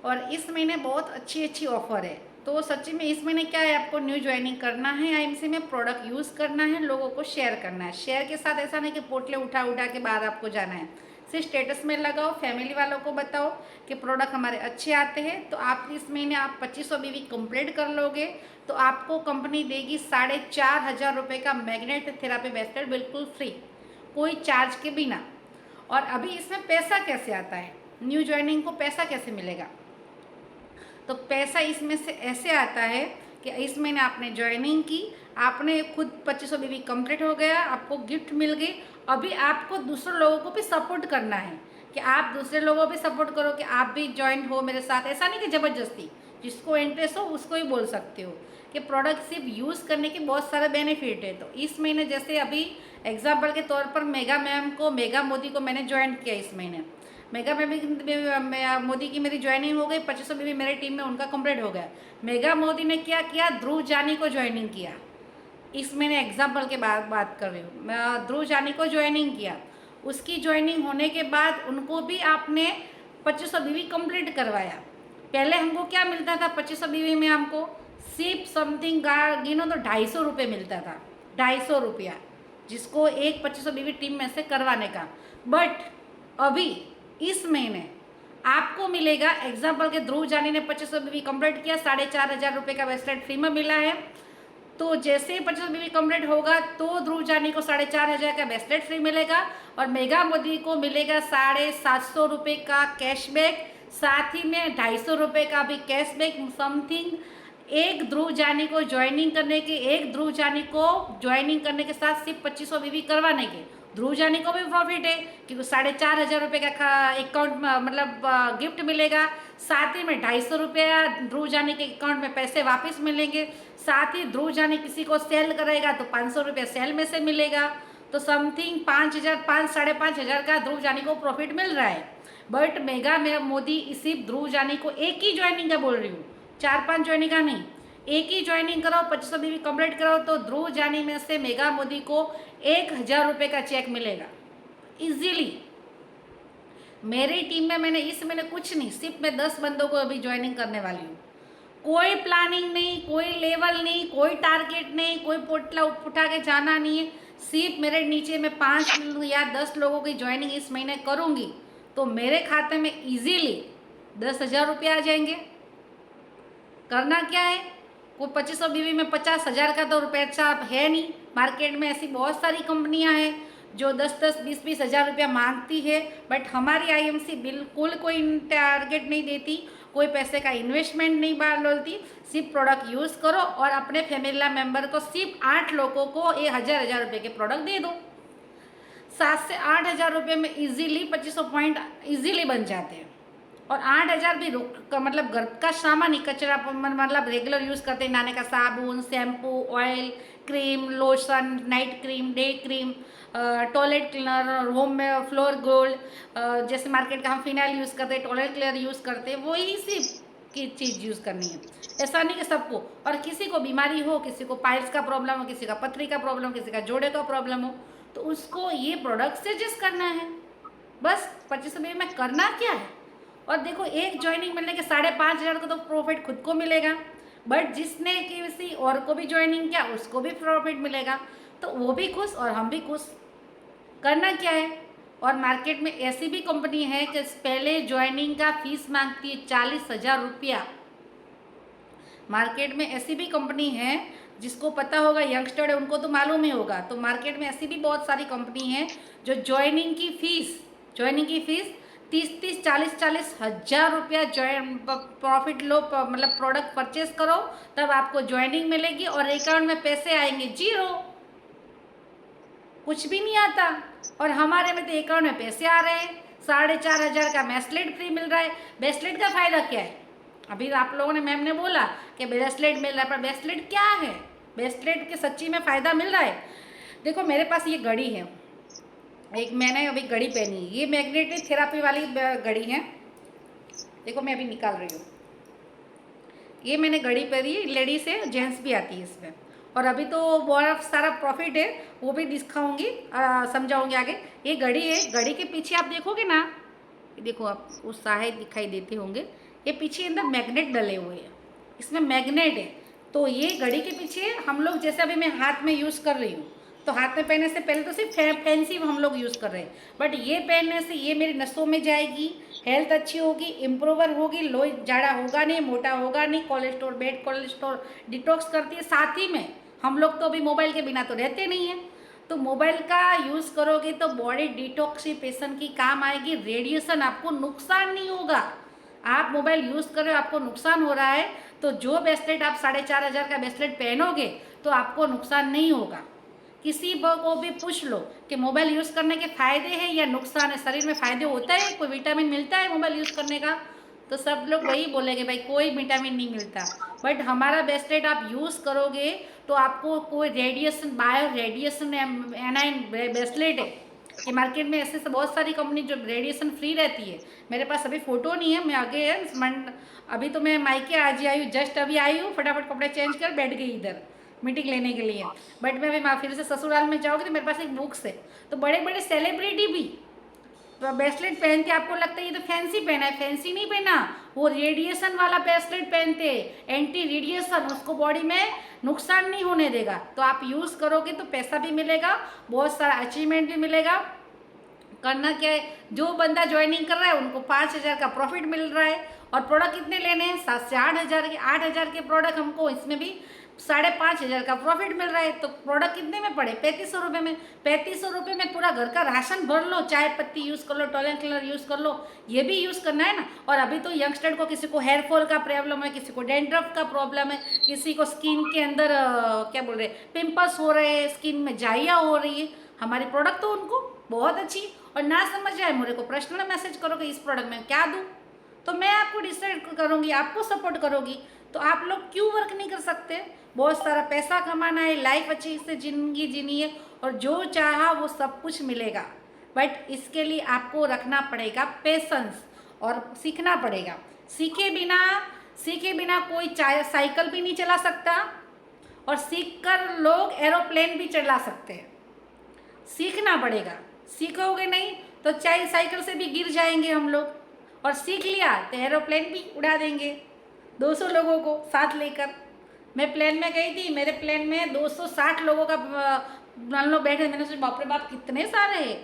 और इस महीने बहुत अच्छी अच्छी ऑफ़र है। तो सच्ची में इस महीने क्या है, आपको न्यू ज्वाइनिंग करना है आईएमसी में, प्रोडक्ट यूज़ करना है, लोगों को शेयर करना है। शेयर के साथ ऐसा नहीं कि पोटले उठा उठा के बाद आपको जाना है, सिर्फ स्टेटस में लगाओ, फैमिली वालों को बताओ कि प्रोडक्ट हमारे अच्छे आते हैं। तो आप इस महीने आप 2500 बीवी कंप्लीट कर लोगे तो आपको कंपनी देगी 4500 रुपये का मैग्नेट थेरापी ब्रेसलेट बिल्कुल फ्री, कोई चार्ज के बिना। और अभी इसमें पैसा कैसे आता है, न्यू ज्वाइनिंग को पैसा कैसे मिलेगा? तो पैसा इसमें से ऐसे आता है कि इस महीने आपने ज्वाइनिंग की, आपने खुद 2500 बीवी कंप्लीट हो गया, आपको गिफ्ट मिल गई। अभी आपको दूसरे लोगों को भी सपोर्ट करना है कि आप दूसरे लोगों को भी सपोर्ट करो कि आप भी ज्वाइन हो मेरे साथ। ऐसा नहीं कि ज़बरदस्ती, जिसको इंटरेस्ट हो उसको ही बोल सकते हो कि प्रोडक्ट सिर्फ यूज़ करने के बहुत सारे बेनिफिट है। तो इस महीने जैसे अभी एग्जाम्पल के तौर पर मेगा मैम को, मेगा मोदी को मैंने ज्वाइन किया इस महीने। मेगा मोदी की मेरी ज्वाइनिंग हो गई, 2500 बीवी मेरी टीम में उनका कंप्लीट हो गया। मेगा मोदी ने क्या किया, ध्रुव जानी को ज्वाइनिंग किया। इस महीने एग्जाम्पल के बाद बात कर रही हूँ, मैं ध्रुव जानी को ज्वाइनिंग किया। उसकी ज्वाइनिंग होने के बाद उनको भी आपने 2500 बीवी कंप्लीट करवाया। पहले हमको क्या मिलता था 2500 बीवी में, हमको सिर्फ समथिंग गिनो तो 250 रुपये मिलता था, 250 रुपया, जिसको एक 2500 बीवी टीम में से करवाने का। बट अभी इस महीने आपको मिलेगा, एग्जाम्पल के ध्रुव जानी ने 2500 बीवी कंप्लीट किया, 4500 रुपये का ब्रेसलेट फ्री में मिला है। तो जैसे ही 2500 बीवी कंप्लीट होगा तो ध्रुव जानी को 4500 का ब्रेसलेट फ्री मिलेगा और मेगा मोदी को मिलेगा 750 रुपये का कैशबैक, साथ ही में 250 रुपये का भी कैशबैक समथिंग। एक ध्रुव जानी को ज्वाइनिंग करने के, एक ध्रुव जानी को ज्वाइनिंग करने के साथ सिर्फ 2500 बीवी करवाने के ध्रुव जानी को भी प्रॉफिट है, क्योंकि 4500 रुपये का अकाउंट मतलब गिफ्ट मिलेगा। साथ ही में 250 रुपया ध्रुव जानी के अकाउंट में पैसे वापस मिलेंगे। साथ ही ध्रुव जानी किसी को सेल करेगा तो 500 रुपये सेल में से मिलेगा। तो समथिंग 5,000 का ध्रुव जानी को प्रॉफिट मिल रहा है। बट मेगा मोदी इसी ध्रुव जानी को एक ही ज्वाइनिंग का बोल रही हूँ, 4-5 ज्वाइनिंग का नहीं, एक ही ज्वाइनिंग कराओ, 2500 बीवी कंप्लीट कराओ तो ध्रुव जानी में से मेगा मोदी को 1000 रुपये का चेक मिलेगा इजीली। मेरी टीम में मैंने इस महीने कुछ नहीं, सिर्फ मैं 10 बंदों को अभी ज्वाइनिंग करने वाली हूँ। कोई प्लानिंग नहीं, कोई लेवल नहीं, कोई टारगेट नहीं, कोई पोटला उठा के जाना नहीं है। सिर्फ मेरे नीचे में 5 या 10 लोगों की ज्वाइनिंग इस महीने करूँगी तो मेरे खाते में इजीली 10,000 रुपये आ जाएंगे। करना क्या है, कोई 2500 बीवी में 50,000 का तो पैसा है नहीं। मार्केट में ऐसी बहुत सारी कंपनियां हैं जो 10-10, 20-20 हज़ार रुपया मांगती है, बट हमारी आईएमसी बिल्कुल कोई टारगेट नहीं देती, कोई पैसे का इन्वेस्टमेंट नहीं डालती। सिर्फ प्रोडक्ट यूज़ करो और अपने फैमिली मेंबर को सिर्फ 8 लोगों को 1000 रुपये के प्रोडक्ट दे दो। 7 से 8,000 रुपये में इजीली 2500 पॉइंट इजीली बन जाते हैं। और 8,000 भी मतलब घर का सामान ही, कचरा मतलब रेगुलर यूज़ करते हैं, नहाने का साबुन, shampoo, oil, cream, lotion, night cream, day cream, toilet cleaner, home में फ्लोर गोल्ड, जैसे मार्केट का हम फिनाइल यूज़ करते हैं, टॉयलेट क्लीनर यूज़ करते हैं, वही सिर्फ की चीज़ यूज़ करनी है। ऐसा नहीं कि सबको, और किसी को बीमारी हो, किसी को पाइल्स का प्रॉब्लम हो, किसी का पथरी का प्रॉब्लम, किसी का जोड़े का प्रॉब्लम हो, तो उसको ये प्रोडक्ट सजेस्ट करना है। बस 2500 में करना क्या है। और देखो, एक ज्वाइनिंग मिलने के 5,500 का तो प्रॉफिट खुद को मिलेगा, बट जिसने किसी और को भी ज्वाइनिंग किया उसको भी प्रॉफिट मिलेगा, तो वो भी खुश और हम भी खुश। करना क्या है। और मार्केट में ऐसी भी कंपनी है कि पहले ज्वाइनिंग का फीस मांगती है 40,000 रुपया। मार्केट में ऐसी भी कंपनी है, जिसको पता होगा, यंगस्टर है उनको तो मालूम ही होगा। तो मार्केट में ऐसी भी बहुत सारी कंपनी है जो ज्वाइनिंग की फीस 30-30, 40-40 हज़ार रुपया प्रॉफिट लो, मतलब प्रोडक्ट परचेज करो तब आपको ज्वाइनिंग मिलेगी और अकाउंट में पैसे आएंगे जीरो, कुछ भी नहीं आता। और हमारे में तो अकाउंट में पैसे आ रहे हैं, 4,500 का ब्रेसलेट फ्री मिल रहा है। ब्रेसलेट का फ़ायदा क्या है, अभी आप लोगों ने, मैम ने बोला कि ब्रेसलेट मिल रहा है, पर ब्रेसलेट क्या है, ब्रेसलेट के सच्ची में फ़ायदा मिल रहा है। देखो मेरे पास ये घड़ी है, एक मैंने अभी घड़ी पहनी है, ये मैग्नेटिक थेरापी वाली घड़ी है। देखो मैं अभी निकाल रही हूँ, ये मैंने घड़ी पहनी है, लेडीज है, जेंट्स भी आती है इसमें। और अभी तो बहुत सारा प्रॉफिट है, वो भी दिखाऊंगी, समझाऊंगी आगे। ये घड़ी है, घड़ी के पीछे आप देखोगे ना, देखो आप उस साहे दिखाई देते होंगे, ये पीछे अंदर मैग्नेट डले हुए हैं, इसमें मैग्नेट है। तो ये घड़ी के पीछे हम लोग, जैसे अभी मैं हाथ में यूज़ कर रही हूँ, तो हाथ में पहनने से पहले तो सिर्फ फैंसी हम लोग यूज़ कर रहे हैं, बट ये पहनने से ये मेरी नसों में जाएगी, हेल्थ अच्छी होगी, इम्प्रूवर होगी, लोही जाड़ा होगा नहीं, मोटा होगा नहीं, कोलेस्ट्रॉल बैड कोलेस्ट्रॉल डिटॉक्स करती है। साथ ही में हम लोग तो अभी मोबाइल के बिना तो रहते नहीं हैं, तो मोबाइल का यूज़ करोगे तो बॉडी डिटॉक्सिफिकेशन की काम आएगी, रेडिएशन, आपको नुकसान नहीं होगा। आप मोबाइल यूज़ कर रहे हो, आपको नुकसान हो रहा है, तो जो ब्रेसलेट आप 4,500 का ब्रेसलेट पहनोगे तो आपको नुकसान नहीं होगा। किसी को भी पूछ लो कि मोबाइल यूज़ करने के फ़ायदे हैं या नुकसान है, शरीर में फ़ायदे होता है, कोई विटामिन मिलता है मोबाइल यूज़ करने का, तो सब लोग वही बोलेंगे भाई कोई विटामिन नहीं मिलता। बट हमारा ब्रेसलेट आप यूज़ करोगे तो आपको कोई radiation, bio radiation A9 bracelet है कि मार्केट में ऐसे बहुत सारी कंपनी जो रेडिएशन फ्री रहती है। मेरे पास अभी फ़ोटो नहीं है, मैं आगे है अभी तो मैं मायके आज ही आई हूँ, जस्ट अभी आई हूँ, फटाफट कपड़े चेंज कर बैठ गई इधर मीटिंग लेने के लिए। बट मैं अभी फिर से ससुराल में जाऊँगी तो मेरे पास एक बुक्स है, तो बड़े बड़े सेलिब्रिटी भी तो ब्रेसलेट पहन के आपको लगता है ये तो फैंसी पहना है, फैंसी नहीं पहना, वो रेडिएशन वाला ब्रेसलेट पहनते, एंटी रेडिएशन, उसको बॉडी में नुकसान नहीं होने देगा। तो आप यूज़ करोगे तो पैसा भी मिलेगा, बहुत सारा अचीवमेंट भी मिलेगा। करना क्या है, जो बंदा ज्वाइनिंग कर रहा है उनको 5,000 का प्रॉफिट मिल रहा है, और प्रोडक्ट कितने लेने हैं, 7 से 8,000 के, 8,000 के प्रोडक्ट हमको इसमें भी 5,500 का प्रॉफिट मिल रहा है। तो प्रोडक्ट कितने में पड़े, 3,500 रुपये में। 3,500 रुपये में पूरा घर का राशन भर लो, चाय पत्ती यूज़ कर लो, टॉयलेट क्लीनर यूज़ कर लो, ये भी यूज़ करना है ना। और अभी तो यंगस्टर को किसी को हेयर फॉल का प्रॉब्लम है, किसी को डेंड्रफ का प्रॉब्लम है, किसी को स्किन के अंदर क्या बोल रहे पिंपल्स हो रहे हैं, स्किन में जाइया हो रही है, हमारी प्रोडक्ट तो उनको बहुत अच्छी। और ना समझ आए मेरे को पर्सनल मैसेज करो कि इस प्रोडक्ट में क्या दूँ, तो मैं आपको डिसाइड करूँगी, आपको सपोर्ट करूँगी। तो आप लोग क्यों वर्क नहीं कर सकते, बहुत सारा पैसा कमाना है, लाइफ अच्छी से ज़िंदगी जीनी है, और जो चाहा वो सब कुछ मिलेगा। बट इसके लिए आपको रखना पड़ेगा पेशेंस, और सीखना पड़ेगा। सीखे बिना कोई साइकिल भी नहीं चला सकता, और सीख कर लोग एरोप्लेन भी चला सकते हैं। सीखना पड़ेगा, सीखोगे नहीं तो चाहे साइकिल से भी गिर जाएंगे हम लोग, और सीख लिया तो एरोप्लेन भी उड़ा देंगे 200 लोगों को साथ लेकर। मैं प्लेन में गई थी, मेरे प्लेन में 260 लोगों का मान लो बैठे, मैंने सोचा बाप रे बाप कितने सारे हैं,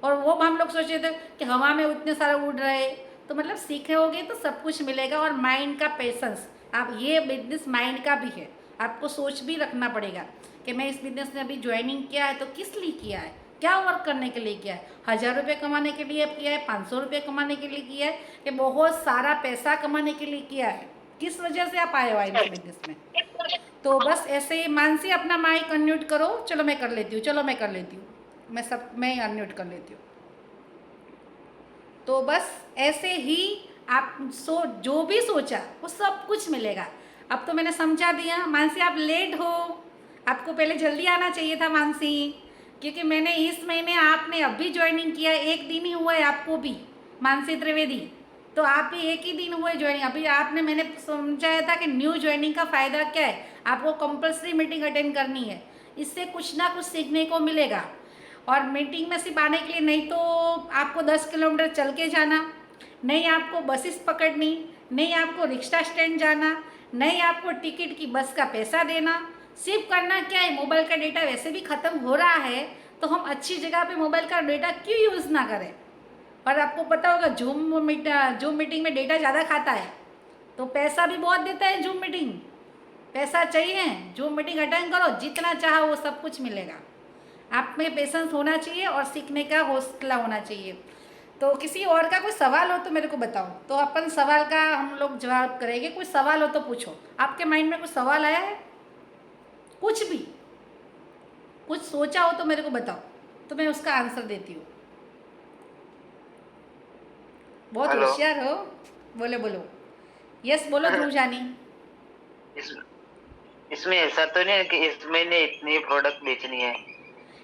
और वो हम लोग सोचे थे कि हवा में उतने सारे उड़ रहे। तो मतलब सीखे होगे तो सब कुछ मिलेगा। और माइंड का पेशेंस, आप ये बिजनेस माइंड का भी है, आपको सोच भी रखना पड़ेगा कि मैं इस बिजनेस में अभी ज्वाइनिंग किया है तो किस लिए किया है, क्या वर्क करने के लिए किया है, 1,000 रुपये कमाने के लिए किया है, 500 रुपये कमाने के लिए किया है, कि बहुत सारा पैसा कमाने के लिए किया है, किस वजह से आप आए हो इस बिजनेस में। तो बस ऐसे ही मानसी अपना माइक अनम्यूट करो, चलो मैं कर लेती हूँ, मैं अनम्यूट कर लेती हूँ। तो बस ऐसे ही आप जो भी सोचा वो सब कुछ मिलेगा। अब तो मैंने समझा दिया। मानसी आप लेट हो, आपको पहले जल्दी आना चाहिए था मानसी, क्योंकि मैंने इस महीने, आपने अभी ज्वाइनिंग किया, एक दिन ही हुआ है आपको भी, मानसी त्रिवेदी, तो आप भी एक ही दिन हुए ज्वाइनिंग। अभी आपने, मैंने समझाया था कि न्यू ज्वाइनिंग का फ़ायदा क्या है, आपको कंपलसरी मीटिंग अटेंड करनी है, इससे कुछ ना कुछ सीखने को मिलेगा। और मीटिंग में सिर्फ आने के लिए नहीं तो आपको 10 किलोमीटर चल के जाना, नहीं आपको बसेस पकड़नी, नहीं आपको रिक्शा स्टैंड जाना, नहीं आपको टिकट की बस का पैसा देना। सिर्फ करना क्या है, मोबाइल का डेटा वैसे भी ख़त्म हो रहा है, तो हम अच्छी जगह पे मोबाइल का डेटा क्यों यूज़ ना करें। और आपको पता होगा जूम मीटिंग में डेटा ज़्यादा खाता है, तो पैसा भी बहुत देता है जूम मीटिंग, पैसा चाहिए। जूम मीटिंग अटेंड करो, जितना चाहो वो सब कुछ मिलेगा। आप में पेशेंस होना चाहिए और सीखने का हौसला होना चाहिए। तो किसी और का कोई सवाल हो तो मेरे को बताओ, तो अपन सवाल का हम लोग जवाब करेंगे। कोई सवाल हो तो पूछो, आपके माइंड में कुछ सवाल आया है, कुछ भी, कुछ सोचा हो तो मेरे को बताओ, तो मैं उसका आंसर देती हूँ। बहुत होशियार हो, बोलो बोलो, यस बोलो ध्रुव जानी। इसमें ऐसा तो नहीं है कि इस महीने इतनी प्रोडक्ट बेचनी है?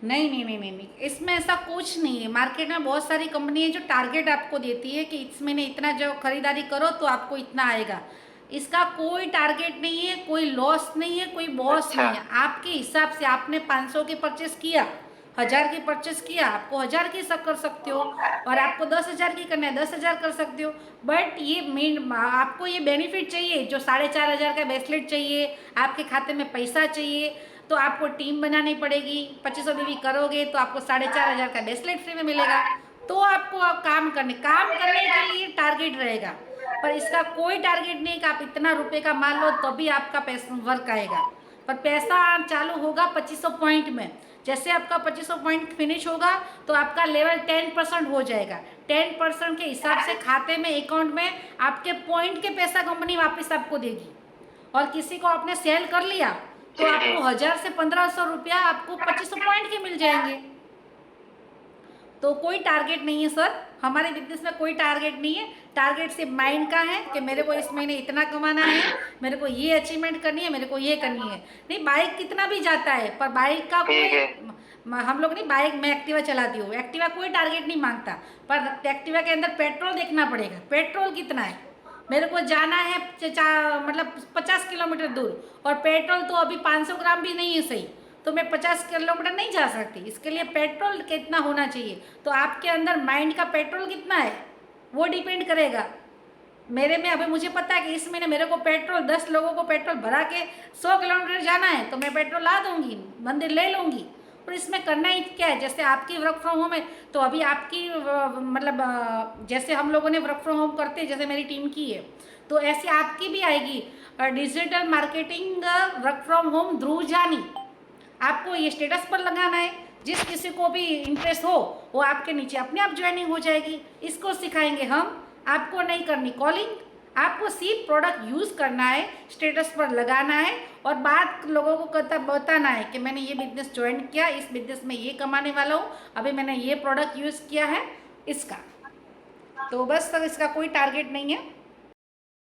नहीं नहीं नहीं नहीं नहीं, इसमें ऐसा कुछ नहीं है। मार्केट में बहुत सारी कंपनी है जो टारगेट आपको देती है कि इस महीने इतना जो खरीदारी करो तो आपको इतना आएगा। इसका कोई टारगेट नहीं है, कोई लॉस नहीं है, कोई बॉस अच्छा। नहीं है। आपके हिसाब से आपने 500 की परचेस किया 1000 की परचेस किया, आपको 1000 की सब कर सकते हो, और आपको 10,000 की करना है 10,000 कर सकते हो। बट ये मेन आपको ये बेनिफिट चाहिए, जो 4,500 का ब्रेसलेट चाहिए, आपके खाते में पैसा चाहिए, तो आपको टीम बनानी पड़ेगी। 2500 बीवी करोगे तो आपको 4,500 का ब्रेसलेट फ्री में मिलेगा। तो आपको अब काम करने के लिए टारगेट रहेगा, पर इसका कोई टारगेट नहीं कि आप इतना रुपए का मान लो तभी आपका पैसा वर्क आएगा। पर पैसा चालू होगा 2500 पॉइंट में। जैसे आपका 2500 पॉइंट फिनिश होगा तो आपका लेवल 10% हो जाएगा। 10% के हिसाब से खाते में, अकाउंट में आपके पॉइंट के पैसा कंपनी वापस आपको देगी। और किसी को आपने सेल कर लिया तो आपको 1000 से 1500 रुपया आपको 2500 पॉइंट के मिल जाएंगे। तो कोई टारगेट नहीं है सर, हमारे बिजनेस में कोई टारगेट नहीं है। टारगेट सिर्फ माइंड का है कि मेरे को इस महीने इतना कमाना है, मेरे को ये अचीवमेंट करनी है, मेरे को ये करनी है। नहीं, बाइक कितना भी जाता है, पर बाइक का कोई, हम लोग नहीं, बाइक मैं एक्टिवा चलाती हूँ, एक्टिवा कोई टारगेट नहीं मांगता, पर एक्टिवा के अंदर पेट्रोल देखना पड़ेगा, पेट्रोल कितना है। मेरे को जाना है मतलब 50 किलोमीटर दूर, और पेट्रोल तो अभी 500 ग्राम भी नहीं है सही, तो मैं 50 किलोमीटर नहीं जा सकती। इसके लिए पेट्रोल कितना होना चाहिए, तो आपके अंदर माइंड का पेट्रोल कितना है वो डिपेंड करेगा। मेरे में अभी मुझे पता है कि इस महीने मेरे को पेट्रोल 10 लोगों को पेट्रोल भरा के 100 किलोमीटर जाना है, तो मैं पेट्रोल ला दूंगी, मंदिर ले लूँगी। और इसमें करना ही क्या है, जैसे आपकी वर्क फ्रॉम होम है तो अभी आपकी मतलब जैसे हम लोगों ने वर्क फ्रॉम होम करते हैं, जैसे मेरी टीम की है, तो ऐसे आपकी भी आएगी digital marketing work from home Dhruv Jani. आपको ये स्टेटस पर लगाना है, जिस किसी को भी इंटरेस्ट हो वो आपके नीचे अपने आप ज्वाइनिंग हो जाएगी। इसको सिखाएंगे हम, आपको नहीं करनी कॉलिंग, आपको सिर्फ प्रोडक्ट यूज़ करना है, स्टेटस पर लगाना है, और बात लोगों को बताना है कि मैंने ये बिजनेस ज्वाइन किया, इस बिजनेस में ये कमाने वाला हूँ, अभी मैंने ये प्रोडक्ट यूज़ किया है इसका। तो बस सर, इसका कोई टारगेट नहीं है।